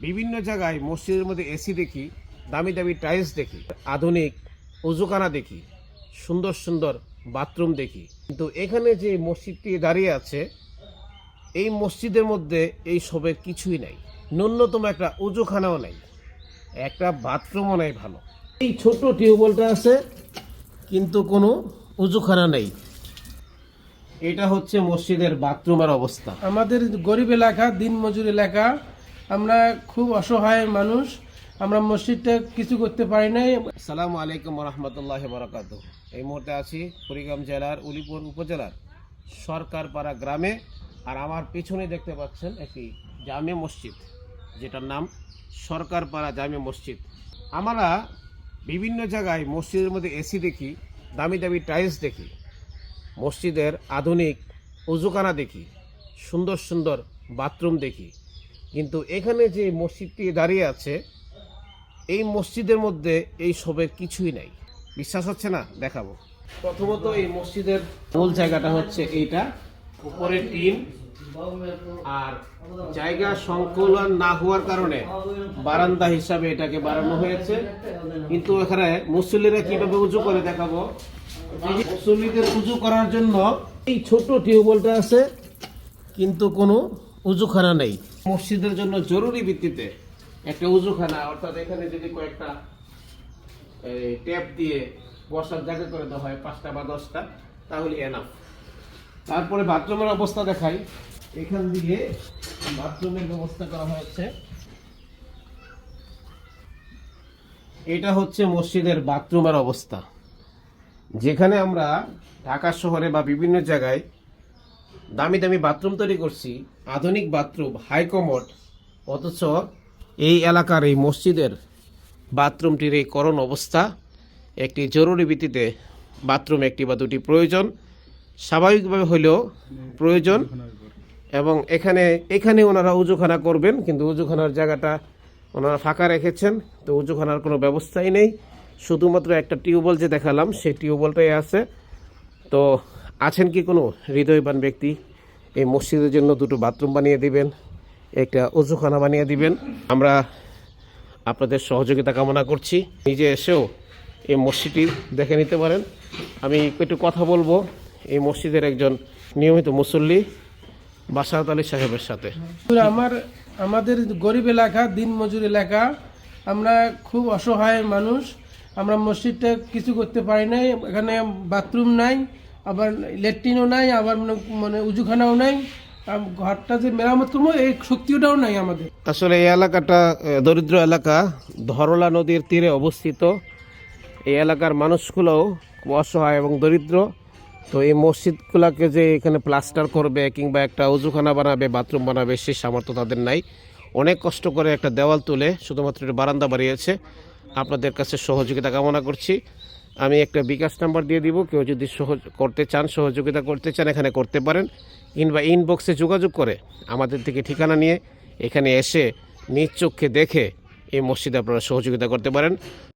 বিভিন্ন জায়গায় মসজিদের মধ্যে এসি দেখি, দামি দামি টাইলস দেখি, আধুনিক অজুখানা দেখি, সুন্দর সুন্দর বাথরুম দেখি, কিন্তু এখানে যে মসজিদটি দাঁড়িয়ে আছে এই মসজিদের মধ্যে এই সবের কিছুই নাই। ন্যূনতম একটা অজুখানাও নাই, একটা বাথরুমও নাই ভালো। এই ছোট টিউবওয়েলটা আছে কিন্তু কোনো অজুখানা নেই। এটা হচ্ছে মসজিদের বাথরুমের অবস্থা। আমাদের গরিব এলাকা, দিন মজুর এলাকা, আমরা খুব অসহায় মানুষ, আমরা মসজিদটা কিছু করতে পারি নাই। আসসালামু আলাইকুম রহমতুল্লাহ বরকাত। এই মুহূর্তে আছি কুড়িগ্রাম জেলার উলিপুর উপজেলার সরকারপাড়া গ্রামে, আর আমার পেছনে দেখতে পাচ্ছেন একটি জামে মসজিদ, যেটার নাম সরকারপাড়া জামে মসজিদ। আমরা বিভিন্ন জায়গায় মসজিদের মধ্যে এসি দেখি, দামি দামি টাইলস দেখি, মসজিদের আধুনিক অজুখানা দেখি, সুন্দর সুন্দর বাথরুম দেখি, কিন্তু এখানে যে মসজিদটি দাঁড়িয়ে আছে এই মসজিদের মধ্যে এই সবের কিছুই নাই। বিশ্বাস হচ্ছে না? দেখাবো। প্রথমত এই মসজিদের মূল জায়গাটা হচ্ছে এইটা, উপরে টিন, আর জায়গা সংকুলন না হওয়ার কারণে বারান্দা হিসাবে এটাকে বানানো হয়েছে। কিন্তু এখানে মুসল্লিরা কিভাবে উজু করে দেখাবো। মুসল্লিদের উজু করার জন্য এই ছোট টিউবওয়েলটা আছে কিন্তু কোনো উজুখানা নেই। মসজিদের জন্য জরুরি ভিত্তিতে একটা উজুখানা, অর্থাৎ এখানে যদি কয়েকটা ট্যাপ দিয়ে বসার জায়গা করে দেওয়া হয় 5টা বা 10টা, তাহলে এনাফ। তারপরে বাথরুমের অবস্থা দেখাই। এখান দিয়ে বাথরুমের ব্যবস্থা করা হয়েছে। এটা হচ্ছে মসজিদের বাথরুমের অবস্থা। যেখানে আমরা ঢাকা শহরে বা বিভিন্ন জায়গায় দামি দামি বাথরুম তৈরি করছি, আধুনিক বাথরুম, হাই কমোড, অথচ এই এলাকার এই মসজিদের বাথরুমটির এই করুণ অবস্থা। একটি জরুরি ভিত্তিতে বাথরুম একটি বা দুটি প্রয়োজন, স্বাভাবিকভাবে হলেও প্রয়োজন, এবং এখানে ওনারা উজুখানা করবেন, কিন্তু উজুখানার জায়গাটা ওনারা ফাঁকা রেখেছেন। তো উজুখানার কোনো ব্যবস্থাই নেই, শুধুমাত্র একটা টিউবওয়েল যে দেখালাম সেই টিউবওয়েলটাই আছে। তো আছেন কি কোনো হৃদয়বান ব্যক্তি এই মসজিদের জন্য দুটো বাথরুম বানিয়ে দিবেন, একটা উজুখানা বানিয়ে দিবেন? আমরা আপনাদের সহযোগিতা কামনা করছি। নিজে এসেও এই মসজিদটি দেখে নিতে পারেন। আমি একটু কথা বলবো এই মসজিদের একজন নিয়মিত মুসল্লি বাসারত আলী সাহেবের সাথে। আমাদের গরিব এলাকা, দিন মজুর এলাকা, আমরা খুব অসহায় মানুষ, আমরা মসজিদটা কিছু করতে পারি নাই। এখানে বাথরুম নাই, আবার ল্যাট্রিনও নাই, আবার মানে উজুখানাও নাই। ঘরটা যে মেরামত করবো এই শক্তিটাও নাই আমাদের। আসলে এই এলাকাটা দরিদ্র এলাকা, ধরলা নদীর তীরে অবস্থিত। এই এলাকার মানুষগুলোও অসহায় এবং দরিদ্র। তো এই মসজিদগুলোকে যে এখানে প্লাস্টার করবে কিংবা একটা উজুখানা বানাবে, বাথরুম বানাবে, সেই সামর্থ্য তাদের নাই। অনেক কষ্ট করে একটা দেওয়াল তুলে শুধুমাত্র বারান্দা বানিয়েছে। আপনাদের কাছে সহযোগিতা কামনা করছি। আমি একটা বিকাশ নাম্বার দিয়ে দিব, কেউ যদি করতে চান, সহযোগিতা করতে চান, এখানে করতে পারেন, কিংবা ইনবক্সে যোগাযোগ করে আমাদের থেকে ঠিকানা নিয়ে এখানে এসে নিজ চোখে দেখে এই মসজিদে আপনারা সহযোগিতা করতে পারেন।